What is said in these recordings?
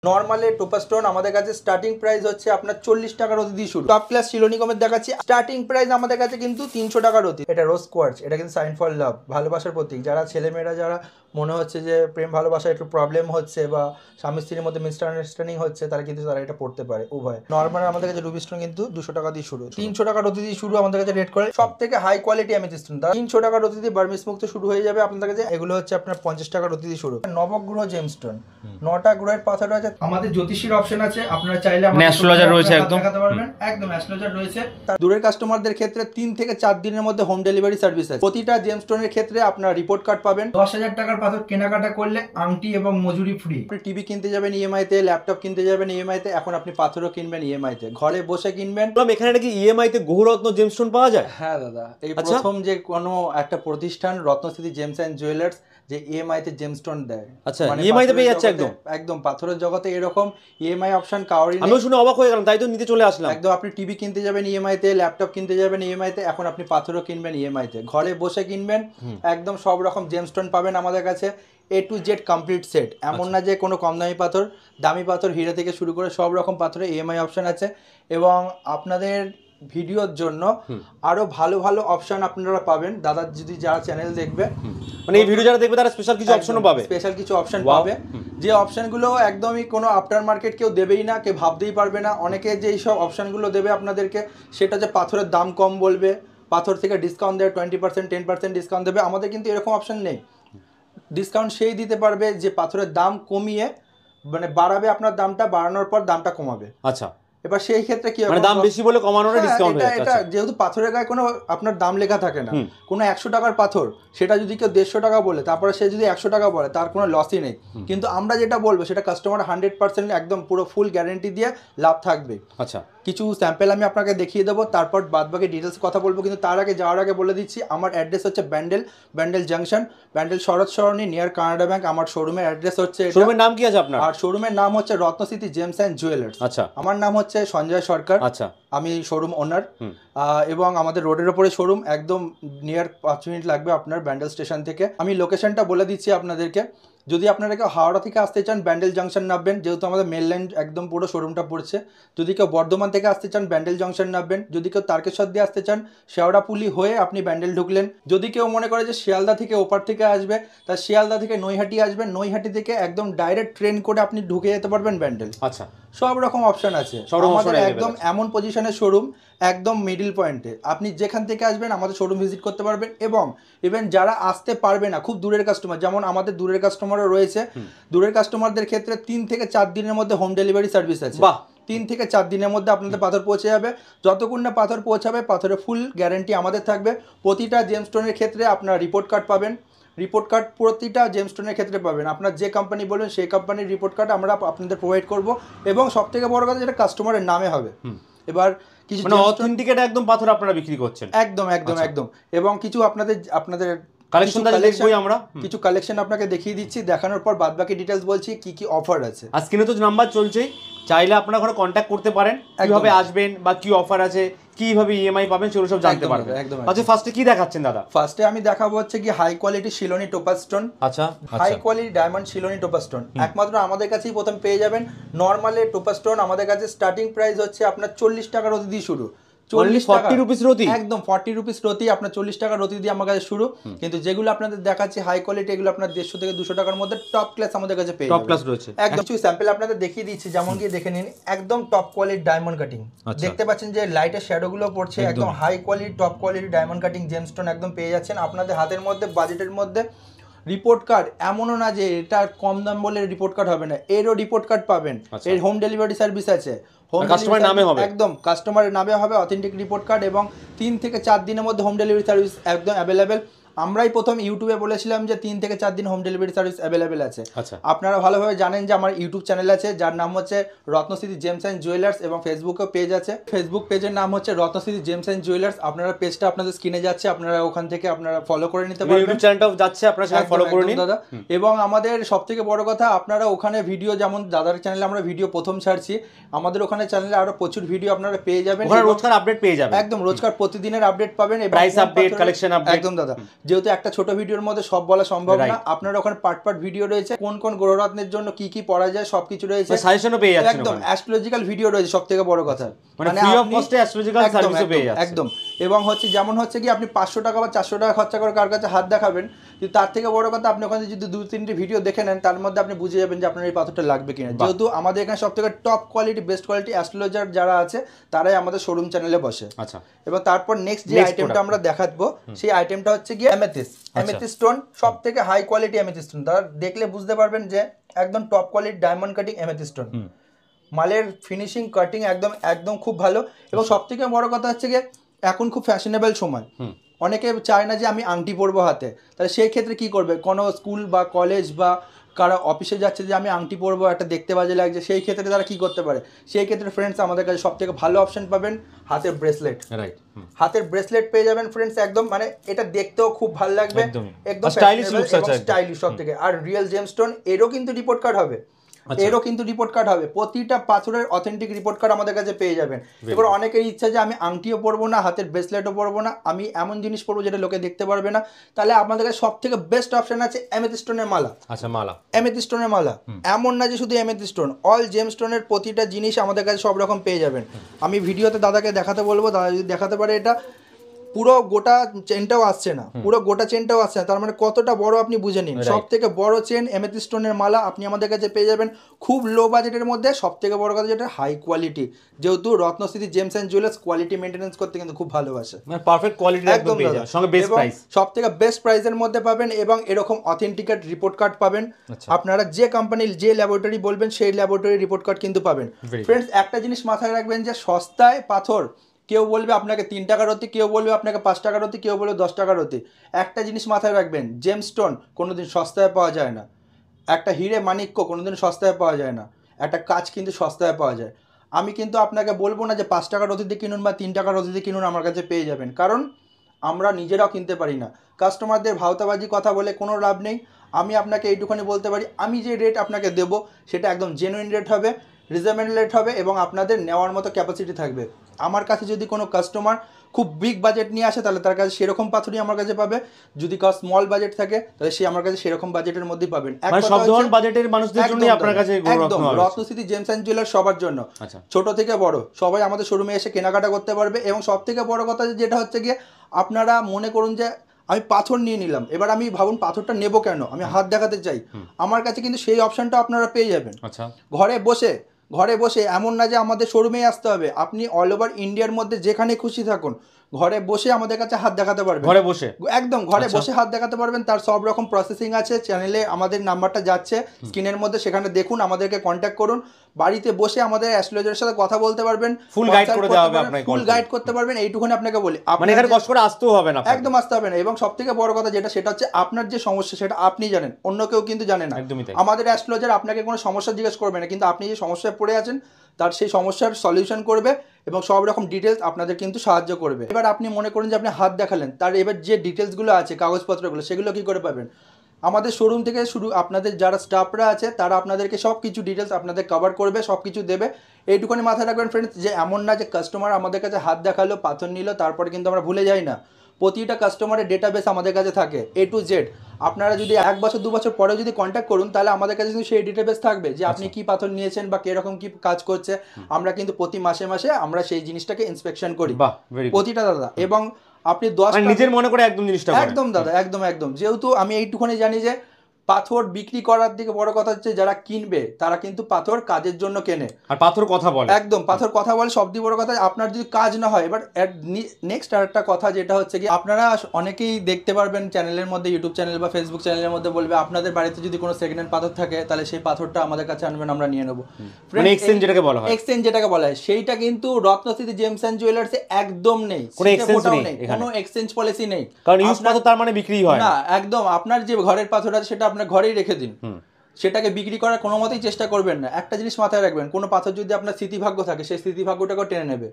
নরমালে টোপাস্টোন আমাদের কাছে starting price হচ্ছে আপনার 40 টাকার অতি দিয়ে শুরু। টপ ক্লাস সিলোনিকমের দেখাচ্ছি, স্টার্টিং প্রাইস আমাদের কাছে কিন্তু 300 টাকার অতি। এটা রোজ কোয়ার্টজ, এটা কিন্তু সাইন ফর লাভ, ভালোবাসার প্রতীক। যারা ছেলেমেয়েরা যারা মনে হচ্ছে যে প্রেম ভালোবাসা একটু প্রবলেম হচ্ছে বা স্বামী স্ত্রীর মধ্যে মিসআন্ডারস্ট্যান্ডিং হচ্ছে, তারা কিন্তু তারা এটা পড়তে পারে উভয়। নরমাল আমাদের কাছে রুবি স্টোন কিন্তু 200 টাকা দিয়ে শুরু, 300 টাকার অতি দিয়ে শুরু আমাদের কাছে রেট করে। সব থেকে হাই কোয়ালিটি অ্যামেথিস্ট স্টোন 300 টাকার অতি দিয়ে বার্মিস মুক্ত শুরু হয়ে যাবে আপনাদের কাছে। এগুলো হচ্ছে আপনার 50 টাকার অতি দিয়ে শুরু। নবগ্রহ জেমস্টোন, 9টা গ্রহের পাথর আছে আমাদের। জ্যোতিষীর অপশন আছে, আপনারা চাইলে অ্যাস্ট্রোলজার রয়েছে, একদম দেখাতে পারবেন। একদম অ্যাস্ট্রোলজার রয়েছে। দূরের কাস্টমারদের ক্ষেত্রে 3 থেকে 4 দিনের মধ্যে হোম ডেলিভারি সার্ভিস আছে। প্রতিটা জেমস্টোনের ক্ষেত্রে আপনার রিপোর্ট কার্ড পাবেন। 10,000 টাকার পাথর কেনাকাটা করলে আংটি এবং মজুরি ফ্রি। আপনি টিভি কিনতে যাবেন ইএমআই তে, ল্যাপটপ কিনতে যাবেন ইএমআই তে, এখন আপনি পাথরও কিনবেন ইএমআই তে, ঘরে বসে কিনবেন। এখানে নাকি ইএমআই তে গৌররত্ন জেমস্টোন পাওয়া যায়? হ্যাঁ দাদা, এই প্রথম যে কোনো একটা প্রতিষ্ঠান রত্নস্থিতি জেমস এন্ড জুয়েলার্স যে ইএমআই তে জেমস্টোন দেয়। আচ্ছা, ইএমআই তে পেয়ে যাচ্ছে একদম। একদম পাথরের জগতে এরকম ইএমআই অপশন কাউরি নেই। আমি শুনে অবাক হয়ে গেলাম, তাই তো নিতে চলে আসলাম। একদম, আপনি টিভি কিনতে যাবেন ইএমআই তে, ল্যাপটপ কিনতে যাবেন ইএমআই তে, এখন আপনি পাথরও কিনবেন ইএমআই তে, ঘরে বসে কিনবেন। একদম সব রকম জেমস্টোন পাবেন আমাদের কাছে, A to Z complete set. এমন না যে কোনো কম দামি পাথর, দামি পাথর হীরা থেকে শুরু করে সব রকম পাথরে ইএমআই অপশন আছে। এবং আপনাদের ভিডিওর জন্য আরো ভালো ভালো অপশন আপনারা পাবেন দাদা, যদি যারা চ্যানেল দেখবে, মানে এই ভিডিও যারা দেখবে তারা স্পেশাল কিছু অপশনও পাবে। স্পেশাল কিছু অপশন পাবে, যে অপশনগুলো একদমই কোনো আফটার মার্কেট কেউ দেবেই না, কেউ ভাবতেই পারবে না। অনেকে যে এইসব অপশনগুলো দেবে আপনাদেরকে, সেটা যে পাথরের দাম কম বলবে, পাথর থেকে ডিসকাউন্ট দেবে, 20%, 10% ডিসকাউন্ট দেবে। আমাদের কিন্তু এরকম অপশন নেই। ডিসকাউন্ট সেই দিতে পারবে যে পাথরের দাম কমিয়ে, মানে বাড়াবে, আপনার দামটা বাড়ানোর পর দামটা কমাবে। আচ্ছা, এবার সেই ক্ষেত্রে কি মানে দাম বেশি বলে কমানোর ডিসকাউন্ট হয়ে এটা যেহেতু পাথরের গায়ে কোনো আপনার দাম লেখা থাকে না, কোনো 100 টাকার পাথর সেটা যদি কেউ 150 টাকা বলে, তারপরে সে যদি 100 টাকা বলে, তার কোনো লসই নেই। কিন্তু আমরা যেটা বলবো সেটা কাস্টমার 100% একদম পুরো ফুল গ্যারেন্টি দিয়ে লাভ থাকবে। আচ্ছা, কিছু স্যাম্পল আমি আপনাকে দেখিয়ে দেবো, তারপর বাদবাকি ডিটেলস কথা বলবো। কিন্তু তার আগে যাওয়ার আগে বলে দিচ্ছি, আমার অ্যাড্রেস হচ্ছে ব্যান্ডেল জাংশন, ব্যান্ডেল শরৎ সরণি নিয়ার কানাডা ব্যাংক। আমার শোরুমের অ্যাড্রেস হচ্ছে, শোরুমের নাম কি আছে আপনার? আর শোরুমের নাম হচ্ছে রত্নস্থিতি জেমস এন্ড জুয়েলার্স। আচ্ছা, আমার নাম হচ্ছে সঞ্জয় সরকার। আচ্ছা, আমি শোরুম ওনার। এবং আমাদের রোডের ওপরে শোরুম, একদম নিয়ার 5 মিনিট লাগবে আপনার ব্যান্ডেল স্টেশন থেকে। আমি লোকেশনটা বলে দিচ্ছি আপনাদেরকে। যদি আপনারা কেউ হাওড়া থেকে আসতে চান, ব্যান্ডেল জাংশন নামবেন, যেহেতু আমাদের মেল লাইন একদম পুরো শোরুমটা পড়ছে। যদি কেউ বর্ধমান থেকে আসতে চান, ব্যান্ডেল জাংশন নামবেন। যদি কেউ তারকেশ্বর দিয়ে আসতে চান, শেওড়াপুলি হয়ে আপনি ব্যান্ডেল ঢুকলেন। যদি কেউ মনে করে যে শিয়ালদা থেকে ওপার থেকে আসবে, তা শিয়ালদা থেকে নৈহাটি আসবেন, নৈহাটি থেকে একদম ডাইরেক্ট ট্রেন করে আপনি ঢুকে যেতে পারবেন ব্যান্ডেল। আচ্ছা, সব রকম অপশন আছে আমাদের। একদম এমন পজিশনের শোরুম, একদম মিডিল পয়েন্টে। আপনি যেখান থেকে আসবেন আমাদের শোরুম ভিজিট করতে পারবেন। এবং ইভেন যারা আসতে পারবে না, খুব দূরের কাস্টমার, যেমন আমাদের দূরের কাস্টমারও রয়েছে, দূরের কাস্টমারদের ক্ষেত্রে 3 থেকে 4 দিনের মধ্যে হোম ডেলিভারি সার্ভিস আছে। 3 থেকে 4 দিনের মধ্যে আপনাদের পাথর পৌঁছে যাবে। যতক্ষণ না পাথর পৌঁছাবে, পাথরের ফুল গ্যারান্টি আমাদের থাকবে। প্রতিটা জেমস্টোনের ক্ষেত্রে আপনার রিপোর্ট কার্ড পাবেন। রিপোর্ট কার্ড প্রতিটা জেমস্টোনের ক্ষেত্রে পাবেন। আপনার যে কোম্পানি বলবেন সেই কোম্পানির রিপোর্ট কার্ড আমরা আপনাদের প্রোভাইড করব। এবং সবথেকে বড় কথা, যেটা কাস্টমারের নামে হবে। এবার কিছু অথেন্টিকেট একদম পাথর আপনারা বিক্রি করছেন? একদম একদম একদম। এবং কিছু আপনাদের কিছু কালেকশন আপনাকে দেখিয়ে দিচ্ছি, দেখানোর পর বাদবাকি ডিটেলস বলছি কি কি অফার আছে। আর স্ক্রিনে তো নাম্বার চলছেই, চাইলে আপনারা ওখানে কন্ট্যাক্ট করতে পারেন, কিভাবে আসবেন বা কি অফার আছে, কিভাবে ইএমআই পাবেন, সেগুলো সব জানতে পারবেন। আচ্ছা, ফার্স্টে কি দেখাচ্ছেন দাদা? ফার্স্টে আমি দেখাবো হচ্ছে কি হাই কোয়ালিটি শিলোনি টোপাজ স্টোন। আচ্ছা, হাই কোয়ালিটি ডায়মন্ড শিলোনি টোপাজ স্টোন একমাত্র আমাদের কাছেই প্রথম পেয়ে যাবেন। নরমালে টোপাজ স্টোন আমাদের কাছে স্টার্টিং প্রাইস হচ্ছে আপনার 40 টাকার অতি দিয়ে শুরু। 40 রুপিস রতি, একদম 40 রুপিস রতি, আপনার 40 টাকার রতি দিয়ে আমার কাছে শুরু। কিন্তু যেগুলো আপনাদের দেখাচ্ছি হাই কোয়ালিটি, এগুলো আপনার 150 থেকে 200 টাকার মধ্যে টপ ক্লাস আমাদের কাছে পেয়ে যাবেন। টপ ক্লাস রয়েছে। একদম কিছু স্যাম্পল আপনাদের দেখিয়ে দিচ্ছি, যেমন কি দেখে নিন। একদম টপ কোয়ালিটি ডায়মন্ড কাটিং, দেখতে পাচ্ছেন যে লাইটের শ্যাডো গুলো পড়ছে। একদম high quality top quality diamond cutting gemstone একদম পেয়ে যাচ্ছেন আপনাদের হাতের মধ্যে, বাজেটের মধ্যে। রিপোর্ট কার্ড এমনও না যে এটা কম দাম বলে রিপোর্ট কার্ড হবে না, এরও রিপোর্ট কার্ড পাবেন। এর হোম ডেলিভারি সার্ভিস আছে, কাস্টমারের নামে হবে, একদম কাস্টমারের নামে হবে অথেন্টিক রিপোর্ট কার্ড। এবং 3 থেকে 4 দিনের মধ্যে হোম ডেলিভারি সার্ভিস একদম অ্যাভেলেবেল। আমরাই প্রথম ইউটিউবে বলেছিলাম যে 3 থেকে 4 দিন হোম ডেলিভারি সার্ভিস অ্যাভেলেবেল আছে। আপনারা ভালোভাবে জানেন যে আমার ইউটিউব চ্যানেল আছে, যার নাম হচ্ছে রত্নস্থিতি জেমস এন্ড জুয়েলার্স, এবং ফেসবুকেও পেজ আছে। ফেসবুক পেজের নাম হচ্ছে রত্নস্থিতি জেমস এন্ড জুয়েলার্স। আপনারা পেজটা আপনাদের স্ক্রিনে যাচ্ছে, আপনারা ওখান থেকে আপনারা ফলো করে নিতে পারবেন। ইউটিউব চ্যানেলটাও যাচ্ছে, আপনারা সেটা ফলো করে নিন দাদা। এবং আমাদের সবথেকে বড় কথা, আপনারা ওখানে ভিডিও, যেমন দাদার চ্যানেলে আমরা ভিডিও প্রথম ছাড়ছি, আমাদের ওখানে চ্যানেলে আরো প্রচুর ভিডিও আপনারা পেয়ে যাবেন। ওখানে রোজকার আপডেট পেয়ে যাবেন, একদম রোজকার প্রতিদিনের আপডেট পাবেন, প্রাইস আপডেট, কালেকশন আপডেট। একদম দাদা, যেহেতু একটা ছোট ভিডিওর মধ্যে সব বলা সম্ভব না, আপনার ওখানে পার্ট ভিডিও রয়েছে, কোন কোন গ্রহরত্নের জন্য কি কি পড়া যায় সবকিছু রয়েছে, সাজেশনও পেয়ে যাচ্ছেন, একদম অ্যাস্ট্রোলজিক্যাল ভিডিও রয়েছে, সবথেকে বড় কথা মানে ফ্রি অফ কস্টে অ্যাস্ট্রোলজিক্যাল সার্ভিসও পেয়ে যাচ্ছেন একদম। এবং হচ্ছে যেমন হচ্ছে কি আপনি 500 টাকা বা 400 টাকা খরচা করে কার কাছে হাত দেখাবেন, কিন্তু তার থেকে বড় কথা আপনি ওখানে যদি 2-3টি ভিডিও দেখে নেন, তার মধ্যে আপনি বুঝে যাবেন যে আপনার এই পাথরটা লাগবে কিনা। যেহেতু আমাদের এখানে সবথেকে top quality best quality astrologer যারা আছে তারাই আমাদের শোরুম চ্যানেলে বসে। আচ্ছা, এবং তারপর নেক্সট যে আইটেমটা আমরা দেখাবো সেই আইটেমটা হচ্ছে গিয়ে অ্যামেথিস্ট। অ্যামেথিস্ট স্টোন সবথেকে হাই কোয়ালিটি অ্যামেথিস্ট স্টোন, তারা দেখলে বুঝতে পারবেন যে একদম top quality diamond cutting amethyst stone. মালের ফিনিশিং কাটিং একদম একদম খুব ভালো। এবং সবথেকে বড় কথা হচ্ছে গিয়ে এখন খুব ফ্যাশনেবল সময়, অনেকে চায় না যে আমি আংটি পরবো হাতে, তাহলে সেই ক্ষেত্রে কি করবে, কোনো স্কুল বা কলেজ বা কারা অফিসে যাচ্ছে যে আমি আংটি পরবো, একটা দেখতে বাজে লাগছে, সেই ক্ষেত্রে তারা কি করতে পারে, সেই ক্ষেত্রে ফ্রেন্ডস আমাদের কাছে সব থেকে ভালো অপশন পাবেন হাতের ব্রেসলেট। রাইট, হাতের ব্রেসলেট পেয়ে যাবেন ফ্রেন্ডস, একদম মানে এটা দেখতেও খুব ভালো লাগবে, একদম স্টাইলিশ লুক, স্টাইলিশ সব থেকে। আর রিয়েল জেমস্টোন এরও কিন্তু রিপোর্ট কার্ড হবে, এরও কিন্তু রিপোর্ট কার্ড হবে, প্রতিটা পাথরের অথেন্টিক রিপোর্ট কার্ড আমাদের কাছে পেয়ে যাবেন। এবার অনেকের ইচ্ছা যে আমি আংটিও পরবো না, হাতের ব্রেসলেটও পরবো না, আমি এমন জিনিস পরবো যেটা লোকে দেখতে পারবে না, তাহলে আমাদের কাছে সব থেকে বেস্ট অপশন আছে অ্যামেথিস্ট স্টোনের মালা। আচ্ছা, মালা, অ্যামেথিস্ট স্টোনের মালা, এমন না যে শুধু অ্যামেথিস্ট স্টোন, অল জেম স্টোনের প্রতিটা জিনিস আমাদের কাছে সব রকম পেয়ে যাবেন। আমি ভিডিওতে দাদাকে দেখাতে বলবো, দাদা যদি দেখাতে পারে, এটা পুরো গোটা চেনটাও আসছে না, পুরো গোটা চেনটাও আসছে না, তার মানে কতটা বড় আপনি বুঝে নিন। সব থেকে বড় চেন অ্যামেথিস্ট স্টোনের মালা আপনি আমাদের কাছে পেয়ে যাবেন খুব লো বাজেটের মধ্যে। সব থেকে বড় কথা যেটা হাই কোয়ালিটি, যেহেতু Ratnasthiti gems and jewellers quality maintenance করতে কিন্তু খুব ভালোবাসে, মানে পারফেক্ট কোয়ালিটি একদম পেয়ে যাবেন, সঙ্গে বেস্ট প্রাইস, সব থেকে বেস্ট প্রাইসের মধ্যে পাবেন। এবং এরকম অথেন্টিকেট রিপোর্ট কার্ড পাবেন, আপনারা যে কোম্পানির যে ল্যাবরেটরি বলবেন সেই ল্যাবরেটরি রিপোর্ট কার্ড কিন্তু পাবেন। ফ্রেন্ডস একটা জিনিস মাথায় রাখবেন যে সস্তায় পাথর, কেউ বলবে আপনাকে 3 টাকার অতি, কেউ বলবে আপনাকে 5 টাকার অতি, কেউ বলবে 10 টাকার অতি। একটা জিনিস মাথায় রাখবেন, জেমস্টোন কোনোদিন সস্তায় পাওয়া যায় না, একটা হিরে মাণিক্য কোনোদিন সস্তায় পাওয়া যায় না, একটা কাজ কিন্তু সস্তায় পাওয়া যায়। আমি কিন্তু আপনাকে বলবো না যে 5 টাকার অতিথি কিনুন বা 3 টাকার অতিথি কিনুন, আমার কাছে পেয়ে যাবেন, কারণ আমরা নিজেরাও কিনতে পারি না। কাস্টমারদের ভাওতাবাজি কথা বলে কোনো লাভ নেই। আমি আপনাকে এইটুখানি বলতে পারি, আমি যে রেট আপনাকে দেবো সেটা একদম জেনুইন রেট হবে, রিজনেবল রেট হবে, এবং আপনাদের নেওয়ার মতো ক্যাপাসিটি থাকবে। আমার কাছে যদি কোনো কাস্টমার খুব বিগ বাজেট নিয়ে আসে, তাহলে তার কাছে সেরকম পাথরই আমার কাছে পাবে। যদি কার স্মল বাজেট থাকে, তাহলে সে আমার কাছে সেরকম বাজেটের মধ্যেই পাবেন। মানে সব ধরনের বাজেটের মানুষদের জন্য আপনার কাছে একদম রত্নস্থিতি জেমস অ্যান্ড জুয়েলার্স সবার জন্য, ছোট থেকে বড় সবাই আমাদের শোরুমে এসে কেনাকাটা করতে পারবে। এবং সব থেকে বড় কথা যেটা হচ্ছে গিয়ে, আপনারা মনে করুন যে আমি পাথর নিয়ে নিলাম, এবার আমি ভাবুন পাথরটা নেবো কেন, আমি হাত দেখাতে চাই, আমার কাছে কিন্তু সেই অপশনটা আপনারা পেয়ে যাবেন। ঘরে বসে এমন না যে আমাদের শোরুমেই আসতে হবে, আপনি অল ওভার ইন্ডিয়ার মধ্যে যেখানে খুশি থাকুন, ঘরে বসে আমাদের কাছে হাত দেখাতে পারবেন, ঘরে বসে, একদম ঘরে বসে হাত দেখাতে পারবেন। তার সব রকম প্রসেসিং আছে, চ্যানেলে আমাদের নাম্বারটা যাচ্ছে স্ক্রিনের মধ্যে, সেখানে দেখুন, আমাদেরকে কন্ট্যাক্ট করুন, বাড়িতে বসে আমাদের অ্যাস্ট্রোলজারের সাথে কথা বলতে পারবেন, ফুল গাইড করে দেওয়া হবে আপনাকে, ফুল গাইড করতে পারবেন। এইটুকুনি আপনাকে বলি, মানে এখানে কষ্ট করে আসতেও হবে না, একদম আসতে হবে না। এবং সবথেকে বড় কথা যেটা, সেটা হচ্ছে আপনার যে সমস্যা সেটা আপনি জানেন, অন্য কেউ কিন্তু জানে না। আমাদের অ্যাস্ট্রোলজার আপনাকে কোনো সমস্যা জিজ্ঞেস করবে না, কিন্তু আপনি যে সমস্যায় পড়ে আছেন তার সেই সমস্যার সলিউশন করবে এবং সব রকম ডিটেলস আপনাদের কিন্তু সাহায্য করবে। এবার আপনি মনে করুন যে আপনি হাত দেখালেন, তার এবার যে ডিটেলসগুলো আছে কাগজপত্রগুলো, সেগুলো কি করে পাবেন? আমাদের শোরুম থেকে শুরু আপনাদের যারা স্টাফরা আছে তারা আপনাদেরকে সব কিছু ডিটেলস আপনাদের কভার করবে, সব কিছু দেবে। এইটুকুনি মাথায় রাখবেন ফ্রেন্ডস, যে এমন না যে কাস্টমার আমাদের কাছে হাত দেখালো, পাথর নিল, তারপরে কিন্তু আমরা ভুলে যাই না। প্রতিটা কাস্টমারের ডেটাবেস আমাদের কাছে থাকে A to Z। আপনারা যদি 1 বছর 2 বছর পরে যদি কন্ট্যাক্ট করুন, তাহলে আমাদের কাছে কিন্তু সেই ডেটাবেস থাকবে যে আপনি কি পাথর নিয়েছেন বা কিরকম কি কাজ করছে। আমরা কিন্তু প্রতি মাসে মাসে আমরা সেই জিনিসটাকে ইন্সপেকশন করি প্রতিটা দাদা। এবং আপনি 10 নিজের মনে করে একদম জিনিসটা একদম দাদা, একদম। যেহেতু আমি এইটুখানি জানি যে পাথর বিক্রি করার দিকে বড় কথা হচ্ছে যারা কিনবে তারা কিন্তু পাথর কাজের জন্য কেনে, আর পাথর কথা বলে, একদম পাথর কথা বলে। সবথেকে বড় কথা, আপনার যদি কাজ না হয়, এবার নেক্সট আরেকটা কথা যেটা হচ্ছে কি, আপনারা অনেকেই দেখতে পারবেন চ্যানেলের মধ্যে, ইউটিউব চ্যানেল বা ফেসবুক চ্যানেলের মধ্যে বলবে আপনাদের বাড়িতে যদি কোনো সেকেন্ড হ্যান্ড পাথর থাকে তাহলে সেই পাথরটা আমাদের কাছে আনবেন, আমরা নিয়ে নেবো। এক্সচেঞ্জ যেটাকে বলা হয়, এক্সচেঞ্জ যেটাকে বলা হয়, সেইটা কিন্তু রত্নস্থিতি জেমস অ্যান্ড জুয়েলার্সে একদম নেই, কোনো এক্সচেঞ্জ পলিসি নেই, কারণ ইউজ পাথর তার মানে বিক্রি হয় না। একদম আপনার যে ঘরের পাথর আছে সেটা আপনার ঘরেই রেখে দিন, সেটাকে বিক্রি করার কোনো মতেই চেষ্টা করবেন না। একটা জিনিস মাথায় রাখবেন, কোনো পাথর যদি আপনার স্মৃতিভাগ্য থাকে, সেই স্মৃতিভাগ্যটাকেও টেনে নেবে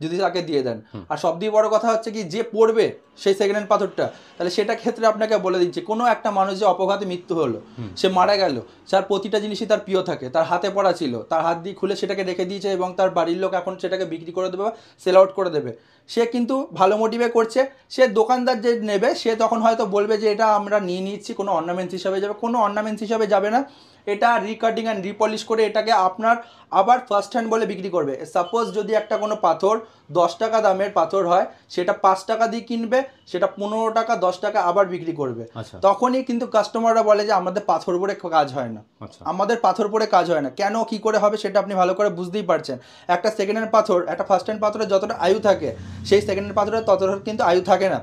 যদি তাকে দিয়ে দেন। আর সবথেকে বড় কথা হচ্ছে কি, যে পড়বে সেই সেকেন্ড হ্যান্ড পাথরটা, তাহলে সেটা ক্ষেত্রে আপনাকে বলে দিচ্ছে, কোনো একটা মানুষ যে অপঘাতে মৃত্যু হলো, সে মারা গেল, তার প্রতিটা জিনিসই তার প্রিয় থাকে, তার হাতে পড়া ছিল, তার হাত দিয়ে খুলে সেটাকে রেখে দিয়েছে এবং তার বাড়ির লোক এখন সেটাকে বিক্রি করে দেবে বা সেল আউট করে দেবে। সে কিন্তু ভালো মোটিভে করছে। সে দোকানদার যে নেবে সে তখন হয়তো বলবে যে এটা আমরা নিয়ে নিচ্ছি, কোনো অর্নামেন্টস হিসাবে যাবে, কোনো অর্নামেন্টস হিসাবে যাবে না, এটা রিকাটিং অ্যান্ড রিপলিশ করে এটাকে আপনার আবার ফার্স্ট হ্যান্ড বলে বিক্রি করবে। সাপোজ যদি একটা কোনো পাথর 10 টাকা দামের পাথর হয়, সেটা 5 টাকা দিয়ে কিনবে, সেটা 15 টাকা 10 টাকা আবার বিক্রি করবে। তখনই কিন্তু কাস্টমাররা বলে যে আমাদের পাথর পরে কাজ হয় না, আমাদের পাথর পরে কাজ হয় না। কেন কি করে হবে সেটা আপনি ভালো করে বুঝতেই পারছেন। একটা সেকেন্ড হ্যান্ড পাথর, একটা ফার্স্ট হ্যান্ড পাথরের যতটা আয়ু থাকে সেই সেকেন্ড হ্যান্ড পাথরের ততটা কিন্তু আয়ু থাকে না।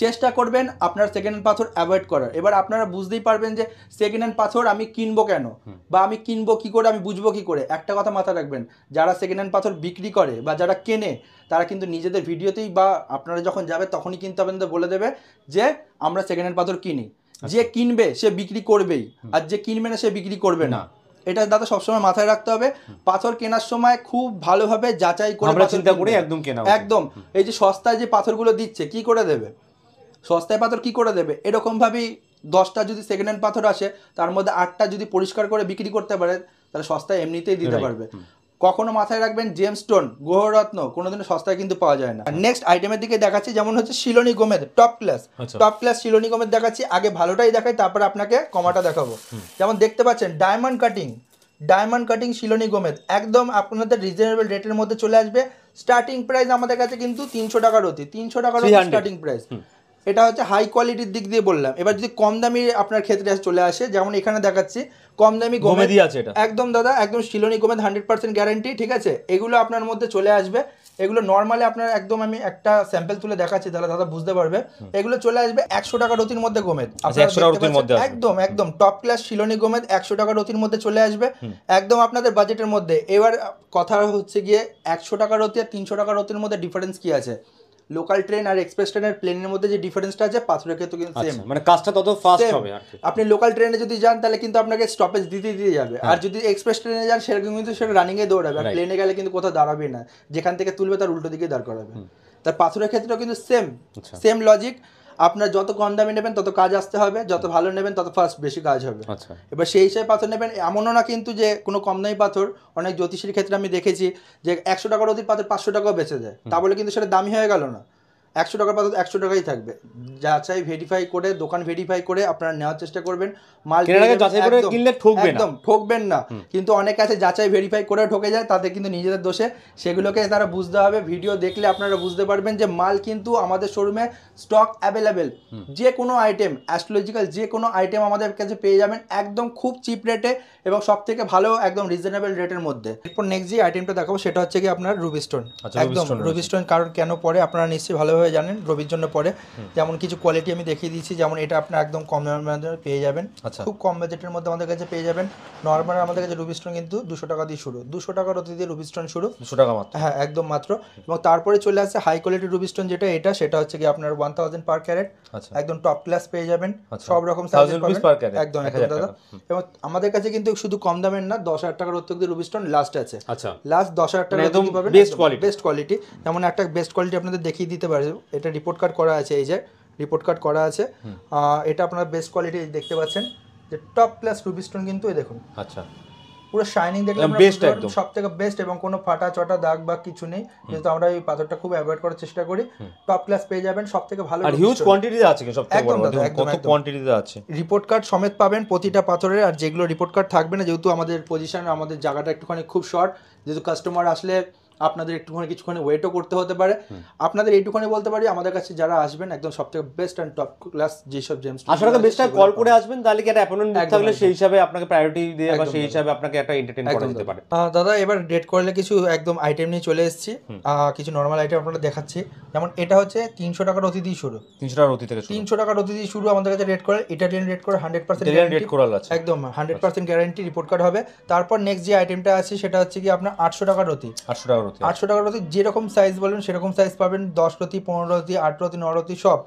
চেষ্টা করবেন আপনার সেকেন্ড হ্যান্ড পাথর অ্যাভয়েড করার। এবার আপনারা বুঝতেই পারবেন যে সেকেন্ড হ্যান্ড পাথর আমি কিনবো কেন, বা আমি কিনবো কী করে, আমি বুঝবো কী করে। একটা কথা মাথায় রাখবেন, যারা সেকেন্ড হ্যান্ড পাথর বিক্রি করে বা যারা কেনে তারা কিন্তু নিজেদের ভিডিওতেই বা আপনারা যখন যাবে তখনই কিন্তু আপনাদের বলে দেবে যে আমরা সেকেন্ড হ্যান্ড পাথর কিনি। যে কিনবে সে বিক্রি করবেই, আর যে কিনবে না সে বিক্রি করবে না। এটা দাদা সবসময় মাথায় রাখতে হবে। পাথর কেনার সময় খুব ভালোভাবে যাচাই করে চিন্তা করে একদম কেনা। একদম। এই যে সস্তায় যে পাথরগুলো দিচ্ছে কি করে দেবে, সস্তায় পাথর কি করে দেবে? এরকমভাবেই 10টা যদি সেকেন্ড হ্যান্ড পাথর আসে তার মধ্যে 8টা যদি পরিষ্কার করে বিক্রি করতে পারে তাহলে সস্তায় এমনিতেই দিতে পারবে। কখনো মাথায় রাখবেন জেমস্টোন, গ্রহরত্ন কোনোদিনও সস্তায় কিন্তু পাওয়া যায় না। নেক্সট আইটেমের দিকে দেখাচ্ছি, যেমন হচ্ছে শিলোনি গোমেদ টপ ক্লাস শিলোনি গোমেদ দেখাচ্ছি। আগে ভালোটাই দেখাই, তারপরে আপনাকে কমাটা দেখাবো। যেমন দেখতে পাচ্ছেন ডায়মন্ড কাটিং শিলোনি গোমেদ একদম আপনাদের রিজনেবল রেটের মধ্যে চলে আসবে। স্টার্টিং প্রাইস আমাদের কাছে কিন্তু 300 টাকার অতি, 300 টাকার স্টার্টিং প্রাইস। এটা হচ্ছে হাই কোয়ালিটির দিক দিয়ে বললাম। এবার যদি কম দামি আপনার ক্ষেত্রে চলে আসে, যেমন এখানে দেখাচ্ছি কম দামি গোমেদ আছে, এটা একদম দাদা একদম শিলোনি গোমেদ 100% গ্যারান্টি, ঠিক আছে? এগুলো আপনার মধ্যে চলে আসবে। এগুলো নর্মালি আপনার একদম আমি একটা স্যাম্পল তুলে দেখাচ্ছি তাহলে দাদা বুঝতে পারবে। এগুলো চলে আসবে 100 টাকা রতির মধ্যে গোমেদ, একদম টপ ক্লাস শিলোনি গোমেদ 100 টাকা রতির মধ্যে চলে আসবে, একদম আপনাদের বাজেটের মধ্যে। এবার কথা হচ্ছে গিয়ে 100 টাকা রতি আর 300 টাকা রতির মধ্যে ডিফারেন্স কি আছে? লোকাল ট্রেন আর এক্সপ্রেস ট্রেনের প্লেনের মধ্যে যে ডিফারেন্সটা আছে পাথরের ক্ষেত্রে কিন্তু সেম, মানে কাজটা তত ফাস্ট হবে। আপনি লোকাল ট্রেনে যদি যান তাহলে কিন্তু আপনাকে স্টপেজ দিতে যাবে, আর যদি এক্সপ্রেস ট্রেনে যান সেরকম কিন্তু সেটা রানিং এ দৌড়াবে। আর প্লেনে গেলে কিন্তু কোথাও দাঁড়াবে না, যেখান থেকে তুলবে তার উল্টো দিকে দাঁড় করাবে। তার পাথরের ক্ষেত্রেও কিন্তু সেম লজিক। আপনার যত কম দামে নেবেন তত কাজ আসতে হবে, যত ভালো নেবেন তত ফাস্ট বেশি কাজ হবে। এবার সেই হিসাবে পাথর নেবেন, এমনও না কিন্তু যে কোনো কম দামি পাথর। অনেক জ্যোতিষীর ক্ষেত্রে আমি দেখেছি যে 100 টাকার অধিক পাথর 500 টাকাও বেচে যায়, তা বলে কিন্তু সেটা দামি হয়ে গেল না। 100 টাকার পাথর 100 টাকাই থাকবে। যাচাই ভেরিফাই করে, দোকান ভেরিফাই করে আপনারা নেওয়ার চেষ্টা করবেন। মাল একদম ঠকবেন না। কিন্তু অনেকে আছে যাচাই ভেরিফাই করে ঠকে যায়, তাদের কিন্তু নিজেদের দোষে, সেগুলোকে তারা বুঝতে হবে। ভিডিও দেখলে আপনারা বুঝতে পারবেন যে মাল কিন্তু আমাদের শোরুমে স্টক অ্যাভেলেবেল। যে কোনো আইটেম অ্যাস্ট্রোলজিক্যাল যে কোনো আইটেম আমাদের কাছে পেয়ে যাবেন একদম খুব চিপ রেটে এবং সব থেকে ভালো একদম রিজনেবল রেটের মধ্যে। এরপর নেক্সট যে আইটেমটা দেখাবো সেটা হচ্ছে কি আপনার রুবি স্টোন। একদম রুবি স্টোন, কারণ কেন পরে আপনারা নিশ্চয়ই ভালোভাবে জানেন রবির জন্য পরে। যেমন কিছু কোয়ালিটি আমি দেখিয়ে দিয়েছি, যেমন এটা আপনার একদম কম দামের মধ্যে পেয়ে যাবেন, খুব কম বাজেটের মধ্যে আমাদের কাছে পেয়ে যাবেন। নর্মাল আমাদের কাছে রুবি স্টোন কিন্তু 200 টাকা দিয়ে শুরু, 200 টাকার অতি দিয়ে রুবি স্টোন শুরু, 200 টাকা মাত্র, হ্যাঁ একদম মাত্র। এবং তারপরে চলে আসছে হাই কোয়ালিটির রুবি স্টোন, যেটা সেটা হচ্ছে কি আপনার 1000 পার ক্যারেট, একদম টপ ক্লাস পেয়ে যাবেন, সব রকম সাইজের পাবেন একদম দাদা। এবং আমাদের কাছে কিন্তু শুধু কম দামের না, 10,000 টাকার অতি রুবি স্টোন লাস্ট আছে, লাস্ট 10,000 টাকা একদম পাবেন, বেস্ট কোয়ালিটি। যেমন একটা বেস্ট কোয়ালিটি আপনাদের দেখিয়ে দিতে পারি, এটা রিপোর্ট কার্ড করা আছে, এই যে রিপোর্ট কার্ড করা আছে। এটা আপনারা বেস্ট কোয়ালিটি দেখতে পাচ্ছেন যে টপ ক্লাস রুবি স্টোন কিন্তু এই দেখুন, আচ্ছা পুরো শাইনিং দেখলাম বেস্ট, একদম সবথেকে বেস্ট এবং কোনো ফাটা চটা দাগ বা কিছু নেই, যেহেতু আমরা এই পাথরটা খুব অ্যাভয়েড করার চেষ্টা করি। টপ ক্লাস পেয়ে যাবেন, সবথেকে ভালো আর হিউজ কোয়ান্টিটিতে আছে, সবথেকে বড় কত কোয়ান্টিটিতে আছে, রিপোর্ট কার্ড সমেত পাবেন প্রতিটা পাথরের। আর যেগুলো রিপোর্ট কার্ড থাকবে না, যেহেতু আমাদের পজিশন আমাদের জায়গাটা একটুখানি খুব শর্ট, যেহেতু কাস্টমার আসলে আপনাদের একটুখানি কিছুখানি ওয়েটও করতে হতে পারে। আপনাদের এইটুখানি বলতে পারি আমাদের কাছে যারা আসবেন একদম সবথেকে বেস্ট অ্যান্ড টপ ক্লাস যেসব জেমস আসলে বেস্ট কল করে আসবেন, তাহলে কি একটা অ্যাপয়েন্টমেন্ট নিতে থাকলে সেই হিসাবে আপনাকে প্রায়োরিটি দিয়ে বা সেই হিসাবে আপনাকে একটা এন্টারটেইন করা যেতে পারে। দাদা এবার ডেট করলে কিছু একদম আইটেম নিয়ে চলে এসেছি, কিছু নরমাল আইটেম আপনাদের দেখাচ্ছি। যেমন এটা হচ্ছে 300 টাকার অতি দিয়ে শুরু, 300 টাকার অতি থেকে 300 টাকার অতি দিয়ে শুরু আমাদের কাছে রেট করে। ইটালিয়ান রেট করে 100% রেট করা আছে, একদম 100% গ্যারান্টি রিপোর্ট কার্ড হবে। তারপর নেক্সট যে আইটেমটা আছে সেটা হচ্ছে কি আপনার 800 টাকার অতি, 800 টাকার অতি যেরকম সাইজ বলবেন সেরকম সাইজ পাবেন, 10 রতি 15 রতি 8 রতি 9 রতি সব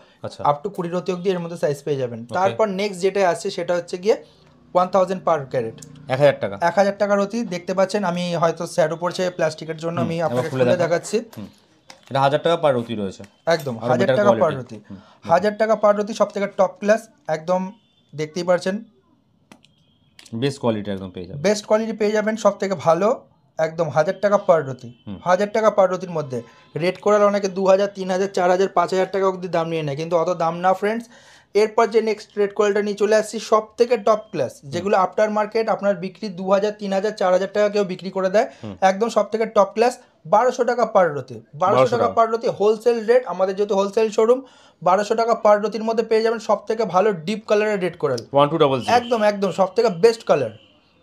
আপ টু 20 রতি অবধি এর মধ্যে সাইজ পেয়ে যাবেন। তারপর নেক্সট যেটা আছে সেটা হচ্ছে গিয়ে 1000 পার ক্যারেট, 1000 টাকা, 1000 টাকার অতি দেখতে পাচ্ছেন। আমি হয়তো স্যাডো পড়ছে প্লাস্টিকের জন্য, আমি আপনাকে খুলে দেখাচ্ছি। এটা 1000 টাকা পার রতি রয়েছে, একদম 1000 টাকা পার রতি, 1000 টাকা পার রতি সবথেকে টপ ক্লাস, একদম দেখতেই পাচ্ছেন বেস্ট কোয়ালিটি একদম পেয়ে যাবেন, বেস্ট কোয়ালিটি পেয়ে যাবেন সবথেকে ভালো একদম 1000 টাকা পার রতি, 1000 টাকা পার রতির মধ্যে। রেড কোরাল অনেকে 2000, 3000, 4000, 5000 টাকা অবধি দাম নিয়ে নেয়, কিন্তু অত দাম না ফ্রেন্ডস। এরপর যে নেক্সট রেড কোরালটা নিয়ে চলে আসছি, সব থেকে টপ ক্লাস, যেগুলো আফটার মার্কেট আপনার বিক্রি 2000, 3000, 4000 টাকা কেউ বিক্রি করে দেয়, একদম সব থেকে টপ ক্লাস 1200 টাকা পার রতি। 1200 টাকা পার রতি হোলসেল রেট, আমাদের যেহেতু হোলসেল শোরুম, 1200 টাকা পার রতির মধ্যে পেয়ে যাবেন সব থেকে ভালো ডিপ কালারের রেড কোরাল, 1200। একদম একদম সব থেকে বেস্ট কালার।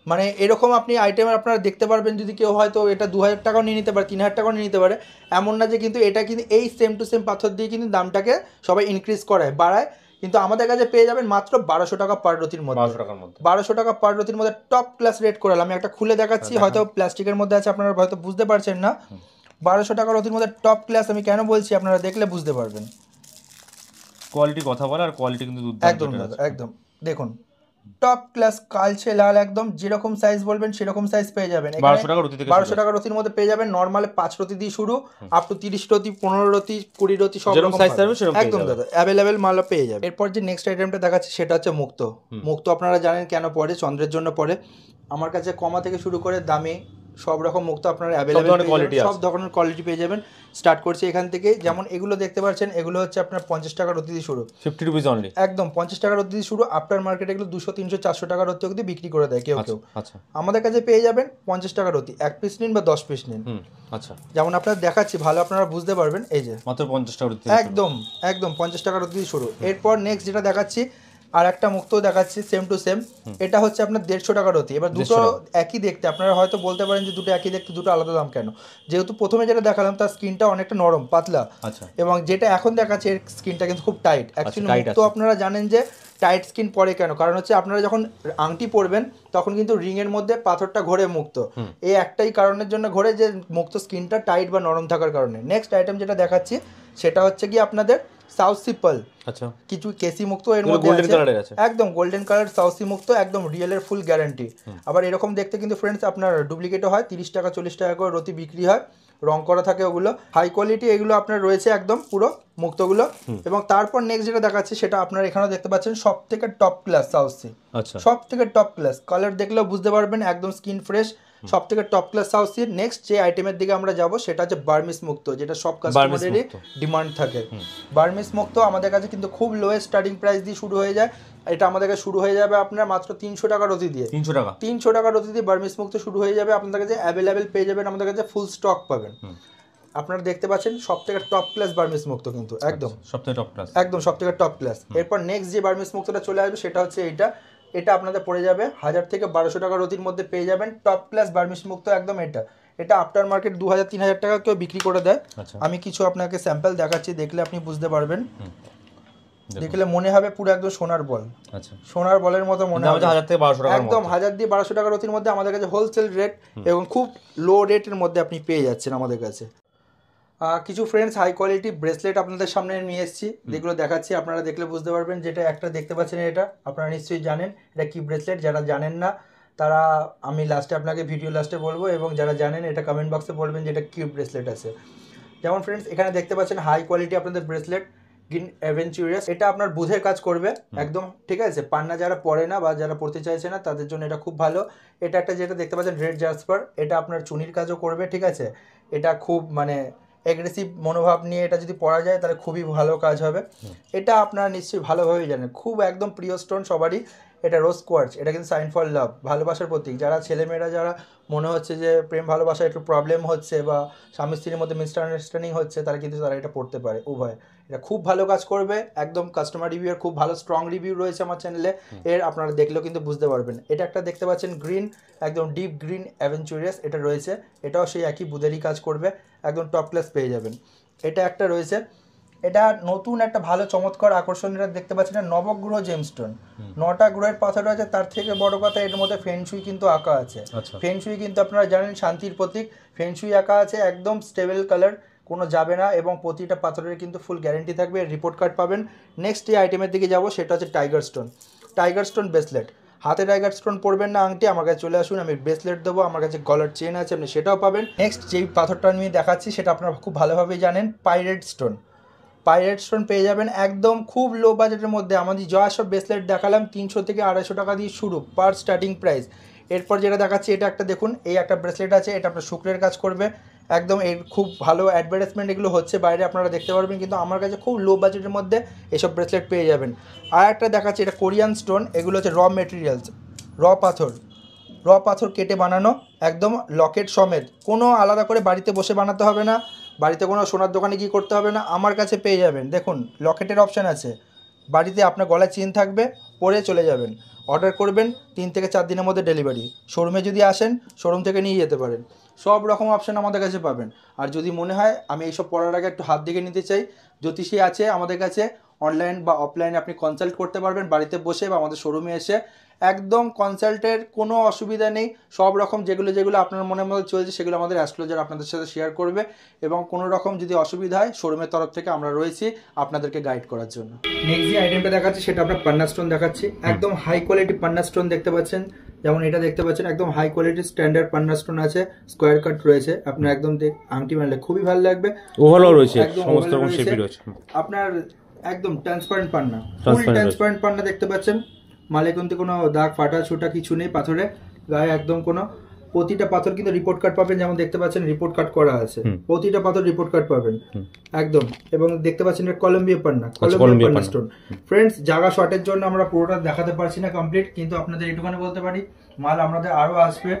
মানে এরকম আপনি আইটেম আপনারা দেখতে পারবেন, যদি কেউ হয়তো এটা 2000 টাকাও নিয়ে নিতে পারে, 3000 টাকাও নিয়ে নিতে পারে, এমন না যে কিন্তু এটা কিন্তু এই সেম টু সেম পাথর দিয়ে কিন্তু দামটাকে সবাই ইনক্রিজ করায়, বাড়ায়, কিন্তু আমাদের কাছে পেয়ে যাবেন মাত্র 1200 টাকা পার রতির মধ্যে। 1200 টাকা পার রতির মধ্যে টপ ক্লাস রেট কোরাল। আমি একটা খুলে দেখাচ্ছি, হয়তো প্লাস্টিকের মধ্যে আছে, আপনারা হয়তো বুঝতে পারছেন না। 1200 টাকা রতির মধ্যে টপ ক্লাস, আমি কেন বলছি আপনারা দেখলে বুঝতে পারবেন। কোয়ালিটি কথা বলা, আর কোয়ালিটি কিন্তু একদম একদম দেখুন, টপ ক্লাস কালচে লাল, একদম যেরকম সাইজ বলবেন সেরকম সাইজ পেয়ে যাবেন। 1200 টাকা রতির মধ্যে পেয়ে যাবেন। নর্মালে 5 রতি দিয়ে শুরু, আপ টু 30 রতি, 15 রতি, 20 রতি, সব রকম সাইজ একদম দাদা অ্যাভেলেবেল মাল পেয়ে যাবেন। এরপর যে নেক্সট আইটেমটা দেখাচ্ছি সেটা হচ্ছে মুক্তো। মুক্তো আপনারা জানেন কেন পড়ে, চন্দ্রের জন্য পড়ে। আমার কাছে কমা থেকে শুরু করে দামি সব রকম মুক্তো আপনারা অ্যাভেলেবেল, সব ধরনের কোয়ালিটি পেয়ে যাবেন। স্টার্ট করছি এখান থেকে, যেমন এগুলো দেখতে পাচ্ছেন, এগুলো হচ্ছে আপনার 50 টাকা রতি দিয়ে শুরু, 50 রুপিস অনলি, একদম 50 টাকা রতি দিয়ে শুরু। আফটার মার্কেট এগুলো 200, 300, 400 টাকা রতি অবধি বিক্রি করে দেয় কেউ কেউ। আচ্ছা, আমাদের কাছে পেয়ে যাবেন 50 টাকা রতি, 1 পিস নিন বা 10 পিস নিন। আচ্ছা, যেমন আপনারা দেখাচ্ছি, ভালো আপনারা বুঝতে পারবেন। এই যে মাত্র 50 টাকা রতি, একদম একদম 50 টাকা রতি দিয়ে শুরু। এরপর নেক্সট যেটা দেখাচ্ছি, আর একটা মুক্তো দেখাচ্ছি সেম টু সেম, এটা হচ্ছে আপনার 150 টাকা রতি। এবার দুটো একই দেখতে, আপনারা হয়তো বলতে পারেন যে দুটো একই দেখতে, দুটো আলাদা দাম কেন? যেহেতু প্রথমে যেটা দেখালাম তার স্কিনটা অনেকটা নরম পাতলা, এবং যেটা এখন দেখাচ্ছে এর স্কিনটা কিন্তু খুব টাইট। অ্যাকচুয়ালি মুক্তো আপনারা জানেন যে টাইট স্কিন পরে কেন, কারণ হচ্ছে আপনারা যখন আংটি পরবেন তখন কিন্তু রিংয়ের মধ্যে পাথরটা ঘোরে মুক্তো, এই একটাই কারণের জন্য ঘোরে, যে মুক্তো স্কিনটা টাইট বা নরম থাকার কারণে। নেক্সট আইটেম যেটা দেখাচ্ছি সেটা হচ্ছে কি আপনাদের সাউথ সিপল, আচ্ছা, কিছু কেসি মুক্তো এর মধ্যে আছে, একদম গোল্ডেন কালার সাউসি মুক্তো, একদম রিয়েলের ফুল গ্যারান্টি। আবার এরকম দেখতে কিন্তু ফ্রেন্ডস আপনার ডুপ্লিকেটও হয়, 30 টাকা 40 টাকা করে রতি বিক্রি হয়, রং করা থাকে ওগুলো। হাই কোয়ালিটি এগুলো আপনার রয়েছে একদম পুরো মুক্তোগুলো। এবং তারপর নেক্সট যেটা দেখাচ্ছি সেটা আপনারা এখানেও দেখতে পাচ্ছেন, সব থেকে টপ ক্লাস সাউসি, সব থেকে টপ ক্লাস, কালার দেখলেও বুঝতে পারবেন, একদম স্কিন ফ্রেশ, সব থেকে টপ ক্লাস সাউসির। নেক্সট যে আইটেমের দিকে আমরা যাব সেটা হচ্ছে বার্মিস মুক্তো, যেটা সব কাস্টমারেরই ডিমান্ড থাকে। বার্মিস মুক্তো আমাদের কাছে কিন্তু খুব লোয়েস্ট স্টার্টিং প্রাইস দিয়ে শুরু হয়ে যায়। এটা আমাদের কাছে শুরু হয়ে যাবে আপনার মাত্র 300 টাকা রতি দিয়ে, 300 টাকা রতি দিয়ে বার্মিস মুক্তো শুরু হয়ে যাবে। আপনাদের কাছে অ্যাভেলেবেল পেয়ে যাবেন, আমাদের কাছে ফুল স্টক পাবেন। আপনারা দেখতে পাচ্ছেন সব থেকে টপ ক্লাস বার্মিস মুক্তো, কিন্তু একদম সব থেকে টপ ক্লাস, একদম সব থেকে টপ ক্লাস। এরপর নেক্সট যে বার্মিস মুক্তোটা চলে আসবে সেটা হচ্ছে এইটা, এটা আপনাদের পড়ে যাবে 1000 থেকে 1200 টাকা রতির মধ্যে পেয়ে যাবেন টপ ক্লাস বার্মিস মুক্তো, একদম এটা। এটা আফটার মার্কেট 2000, 3000 টাকা কেউ বিক্রি করে দেয়। আমি কিছু আপনাকে স্যাম্পল দেখাচ্ছি, দেখলে আপনি বুঝতে পারবেন, দেখলে মনে হবে পুরো একদম সোনার বল, আচ্ছা সোনার বলের মতো মনে হবে। 1000 থেকে 1200 টাকা, একদম 1000 দিয়ে 1200 টাকা রতির মধ্যে আমাদের কাছে হোলসেল রেট, এবং খুব লো রেটের মধ্যে আপনি পেয়ে যাচ্ছেন আমাদের কাছে। কিছু ফ্রেন্ডস হাই কোয়ালিটি ব্রেসলেট আপনাদের সামনে নিয়ে এসেছি, যেগুলো দেখাচ্ছি, আপনারা দেখলে বুঝতে পারবেন। যেটা একটা দেখতে পাচ্ছেন, এটা আপনারা নিশ্চয়ই জানেন এটা কি ব্রেসলেট। যারা জানেন না তারা আমি লাস্টে আপনাকে ভিডিও লাস্টে বলবো, এবং যারা জানেন এটা কমেন্ট বক্সে বলবেন যে এটা কি ব্রেসলেট আছে। যেমন ফ্রেন্ডস এখানে দেখতে পাচ্ছেন হাই কোয়ালিটি আপনাদের ব্রেসলেট, গ্রিন অ্যাভেঞ্চুরিয়াস। এটা আপনার বুধের কাজ করবে একদম, ঠিক আছে। পান্না যারা পরে না বা যারা পড়তে চাইছে না তাদের জন্য এটা খুব ভালো। এটা একটা যেটা দেখতে পাচ্ছেন রেড জাসপার, এটা আপনার চুনির কাজও করবে, ঠিক আছে। এটা খুব মানে অ্যাগ্রেসিভ মনোভাব নিয়ে এটা যদি পরা যায় তাহলে খুবই ভালো কাজ হবে। এটা আপনারা নিশ্চয়ই ভালোভাবেই জানেন, খুব একদম প্রিয় স্টোন সবারই। এটা রোজ কোয়ার্টজ, এটা কিন্তু সাইন ফর লাভ, ভালোবাসার প্রতীক। যারা ছেলেমেয়েরা যারা মনে হচ্ছে যে প্রেম ভালোবাসা একটু প্রবলেম হচ্ছে বা স্বামী স্ত্রীর মধ্যে মিসআন্ডারস্ট্যান্ডিং হচ্ছে, তারা কিন্তু তারা এটা পড়তে পারে উভয়। এটা খুব ভালো কাজ করবে, একদম কাস্টমার রিভিউর খুব ভালো স্ট্রং রিভিউ রয়েছে আমার চ্যানেলে এর, আপনারা দেখলেও কিন্তু বুঝতে পারবেন। এটা একটা দেখতে পাচ্ছেন গ্রিন, একদম ডিপ গ্রিন অ্যাভেঞ্চুরিয়াস এটা রয়েছে, এটাও সেই একই বুধেরই কাজ করবে, একদম টপ ক্লাস পেয়ে যাবেন। এটা একটা রয়েছে, এটা নতুন একটা ভালো চমৎকার আকর্ষণ, এটা দেখতে পাচ্ছেন এটা নবগ্রহ জেমস্টোন, 9টা গ্রহের পাথর আছে। তার থেকে বড় কথা এর মধ্যে ফেনশুই কিন্তু আঁকা আছে। ফেনশুই কিন্তু আপনারা জানেন শান্তির প্রতীক, ফেনশুই আঁকা আছে, একদম স্টেবল কালার, কোনো যাবে না, এবং প্রতিটা পাথরের কিন্তু ফুল গ্যারেন্টি থাকবে, রিপোর্ট কার্ড পাবেন। নেক্সট যে আইটেমের দিকে যাব সেটা হচ্ছে tiger stone, tiger stone bracelet. হাতে টাইগার স্টোন পরবেন না আংটি, আমার কাছে চলে আসুন, আমি ব্রেসলেট দেবো, আমার কাছে গলার চেন আছে, আপনি সেটাও পাবেন। নেক্সট যেই পাথরটা আমি দেখাচ্ছি সেটা আপনারা খুব ভালোভাবেই জানেন, পাইরেট স্টোন। পাইরেট স্টোন পেয়ে যাবেন একদম খুব লো বাজেটের মধ্যে। আমাদের যা সব ব্রেসলেট দেখালাম 300 থেকে 250 টাকা দিয়ে শুরু পার স্টার্টিং প্রাইস। এরপর যেটা দেখাচ্ছি এটা একটা দেখুন, এই একটা ব্রেসলেট আছে, এটা আপনার শুক্রের কাজ করবে একদম। এর খুব ভালো অ্যাডভার্টাইজমেন্ট এগুলো হচ্ছে বাইরে, আপনারা দেখতে পারবেন, কিন্তু আমার কাছে খুব লো বাজেটের মধ্যে এসব ব্রেসলেট পেয়ে যাবেন। আর একটা দেখাচ্ছি, এটা কোরিয়ান স্টোন, এগুলো হচ্ছে র মেটেরিয়ালস, র পাথর কেটে বানানো একদম লকেট সমেত, কোনো আলাদা করে বাড়িতে বসে বানাতে হবে না, বাড়িতে কোনো সোনার দোকানে গিয়ে করতে হবে না, আমার কাছে পেয়ে যাবেন। দেখুন লকেটের অপশান আছে, বাড়িতে আপনার গলায় চেন থাকবে, পরে চলে যাবেন, অর্ডার করবেন, 3 থেকে 4 দিনের মধ্যে ডেলিভারি। শোরুমে যদি আসেন শোরুম থেকে নিয়ে যেতে পারেন, সব রকম অপশান আমাদের কাছে পাবেন। আর যদি মনে হয় আমি এইসব পড়ার আগে একটু হাত দেখে নিতে চাই, জ্যোতিষী আছে আমাদের কাছে, অনলাইন বা অফলাইনে আপনি কনসাল্ট করতে পারবেন বাড়িতে বসে বা আমাদের শোরুমে এসে, একদম কনসাল্টের কোনো অসুবিধা নেই। সব রকম যেগুলো আপনার মনের মধ্যে চলছে সেগুলো আমাদের অ্যাস্ট্রোলজার আপনাদের সাথে শেয়ার করবে, এবং কোনো রকম যদি অসুবিধা হয় শোরুমের তরফ থেকে আমরা রয়েছি আপনাদেরকে গাইড করার জন্য। নেক্সট যে আইটেমটা দেখাচ্ছি সেটা আপনার পান্না স্টোন দেখাচ্ছি, একদম হাই কোয়ালিটি পান্না স্টোন দেখতে পাচ্ছেন, যেমন এটা দেখতে পাচ্ছেন একদম হাই কোয়ালিটি স্ট্যান্ডার্ড পান্না স্টোন আছে, স্কোয়ার কাট রয়েছে, আপনার একদম আংটি মারলে খুবই ভালো লাগবে, ওভারঅল রয়েছে, একদম সমস্ত রকম শেপই রয়েছে, আপনার একদম ট্রান্সপারেন্ট পান্না, ফুল ট্রান্সপারেন্ট পান্না দেখতে পাচ্ছেন, মালে কিন্তু কোনো দাগ ফাটা ছোটা কিছু নেই, পাথরে গায়ে একদম কোনো, প্রতিটা পাথর কিন্তু রিপোর্ট কার্ড পাবেন, যেমন দেখতে পাচ্ছেন রিপোর্ট কার্ড করা আছে, প্রতিটা পাথর রিপোর্ট কার্ড পাবেন একদম। এবং দেখতে পাচ্ছেন এটা কলম্বিয়া পান্না, কলম্বিয়া পান্না স্টোন। ফ্রেন্ডস জায়গা শর্টের জন্য আমরা পুরোটা দেখাতে পারছি না কমপ্লিট, কিন্তু আপনাদের এটুখানি বলতে পারি মাল আমাদের আরো আসবে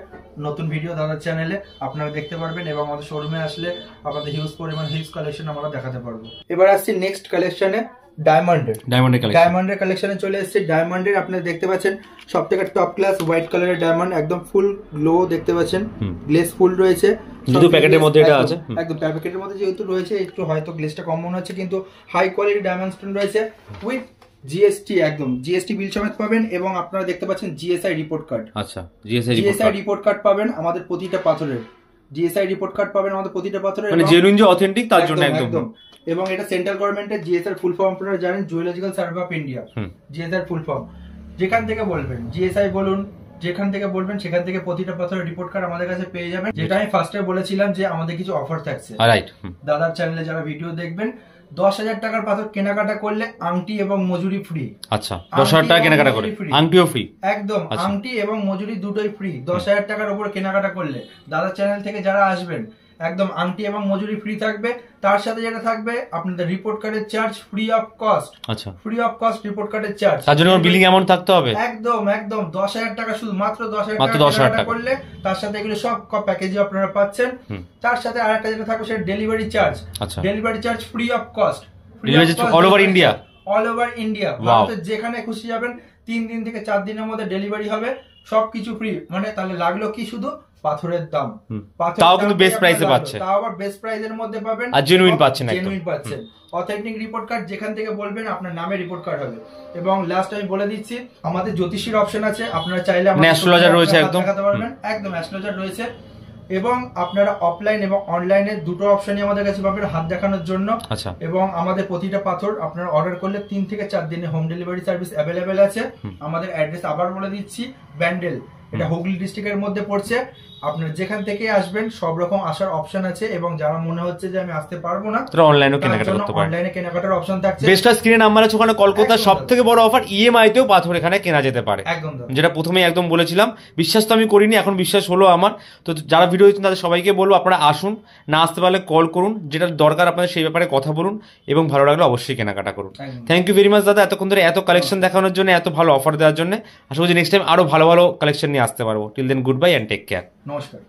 নতুন ভিডিও দাদার চ্যানেলে, আপনারা দেখতে পারবেন, এবং আমাদের শোরুমে আসলে আপনাদের হিউজ পরিমাণ হিউজ কালেকশন আমরা দেখাতে পারবো। এবার আসছি নেক্সট কালেকশনে, ডায়মন্ডের কালেকশনে চলে এসেছে। ডায়মন্ডের আপনারা দেখতে পাচ্ছেন সব থেকে টপ ক্লাস হোয়াইট কালারের ডায়মন্ড, একদম ফুল গ্লো দেখতে পাচ্ছেন, গ্লেস ফুল রয়েছে, যেহেতু প্যাকেটের মধ্যে এটা আছে, একদম প্যাকেটের মধ্যে যেহেতু রয়েছে একটু হয়তো গ্লেসটা কম মনে হচ্ছে, কিন্তু হাই কোয়ালিটি ডায়মন্ড স্টোন রয়েছে উইথ জিএসটি, একদম জিএসটি বিল সমেত পাবেন, এবং আপনারা দেখতে পাচ্ছেন জিএসআই রিপোর্ট কার্ড। আচ্ছা, জিএসআই রিপোর্ট কার্ড পাবেন আমাদের প্রতিটা পাথরের, জিএসআই রিপোর্ট কার্ড পাবেন আমাদের প্রতিটা পাথরের, মানে জেনুইন যে অথেন্টিক তার জন্য একদম। এবং এটা সেন্ট্রাল গভর্নমেন্টের জিএসআর ফুল ফর্ম আপনারা জানেন, geological survey of India, GSR full form. যেখান থেকে বলবেন জিএসআই বলুন, যেখান থেকে বলবেন সেখান থেকে প্রতিটা পাথরের রিপোর্ট কার্ড আমাদের কাছে পেয়ে যাবেন। যেটা আমি ফার্স্টে বলেছিলাম যে আমাদের কিছু অফার থাকছে, রাইট, দাদার চ্যানেলে যারা ভিডিও দেখবেন 10,000 টাকার পাথর কেনাকাটা করলে আংটি এবং মজুরি ফ্রি। আচ্ছা, 10,000 টাকা কেনাকাটা করে আংটিও ফ্রি, একদম আংটি এবং মজুরি দুটোই ফ্রি। 10,000 টাকার উপর কেনাকাটা করলে দাদার চ্যানেল থেকে যারা আসবেন একদম আংটি এবং মজুরি ফ্রি থাকবে, তার সাথে যেটা থাকবে আপনাদের রিপোর্ট কার্ডের চার্জ ফ্রি অফ কস্ট। আচ্ছা, ফ্রি অফ কস্ট রিপোর্ট কার্ডের চার্জ, তার জন্য বিলিং অ্যামাউন্ট থাকতে হবে একদম 10,000 টাকা, শুধু মাত্র 10,000 টাকা করলে তার সাথে এগুলো সব প্যাকেজে আপনারা পাচ্ছেন। তার সাথে আরেকটা যেটা থাকবে সেটা delivery charge, delivery charge free of cost, all over India, all over India, ভারতের যেখানে খুশি যাবেন 3 দিন থেকে 4 দিনের মধ্যে ডেলিভারি হবে, সবকিছু ফ্রি। মানে তাহলে লাগলো কি শুধু পাথরের দাম, তাও কিন্তু বেস্ট প্রাইসে পাচ্ছেন, তাও আবার বেস্ট প্রাইসের মধ্যে পাবেন, আর জেনুইন পাচ্ছেন, জেনুইন পাচ্ছেন। অথেন্টিক রিপোর্ট কার্ড যেখান থেকে বলবেন আপনার নামে রিপোর্ট কার্ড হবে। এবং লাস্ট আমি বলে দিচ্ছি আমাদের জ্যোতিষীর অপশন আছে, আপনারা চাইলে আমাদের অ্যাস্ট্রোলজার রয়েছে, একদম দেখাতে পারবেন, একদম অ্যাস্ট্রোলজার রয়েছে। এবং আপনারা অফলাইন এবং অনলাইনে দুটো অপশনই আমাদের কাছে পাবেন হাত দেখানোর জন্য। আচ্ছা, এবং আমাদের প্রতিটা পাথর আপনারা অর্ডার করলে 3 থেকে 4 দিনে হোম ডেলিভারি সার্ভিস অ্যাভেলেবেল আছে। আমাদের অ্যাড্রেস আবার বলে দিচ্ছি, ব্যান্ডেল, এটা হুগলি ডিস্ট্রিক্টের মধ্যে পড়ছে। আপনারা যেখান থেকে আসবেন সব রকম আসার অপশন আছে, এবং যারা মনে হচ্ছে যে আমি আসতে পারবো না তারা অনলাইনেও কেনাকাটা করতে পারেন, অনলাইনে কেনাকাটার অপশন থাকছে। বেস্টটা স্ক্রিনে নাম্বার আছে, ওখানে কলকাতার সবথেকে বড় অফার ইএমআই তেও পাথর এখানে কেনা যেতে পারে, একদম যেটা প্রথমেই একদম বলেছিলাম। বিশ্বাস তো আমি করিনি, এখন বিশ্বাস হলো আমার। তো যারা ভিডিও দেখছেন তাদের সবাইকে বলবো আপনারা আসুন, না আসতে পারলে কল করুন, যেটা দরকার আপনাদের সেই ব্যাপারে কথা বলুন, এবং ভালো লাগলে অবশ্যই কেনাকাটা করুন। থ্যাংক ইউ ভেরি মাচ দাদা, এতক্ষণ ধরে এত কালেকশন দেখানোর জন্য, এত ভালো অফার দেওয়ার জন্য। আশা করছি নেক্সট টাইম আরো ভালো ভালো কালেকশন নিয়ে আসতে পারবো। Till then good bye and take care, নমস্কার।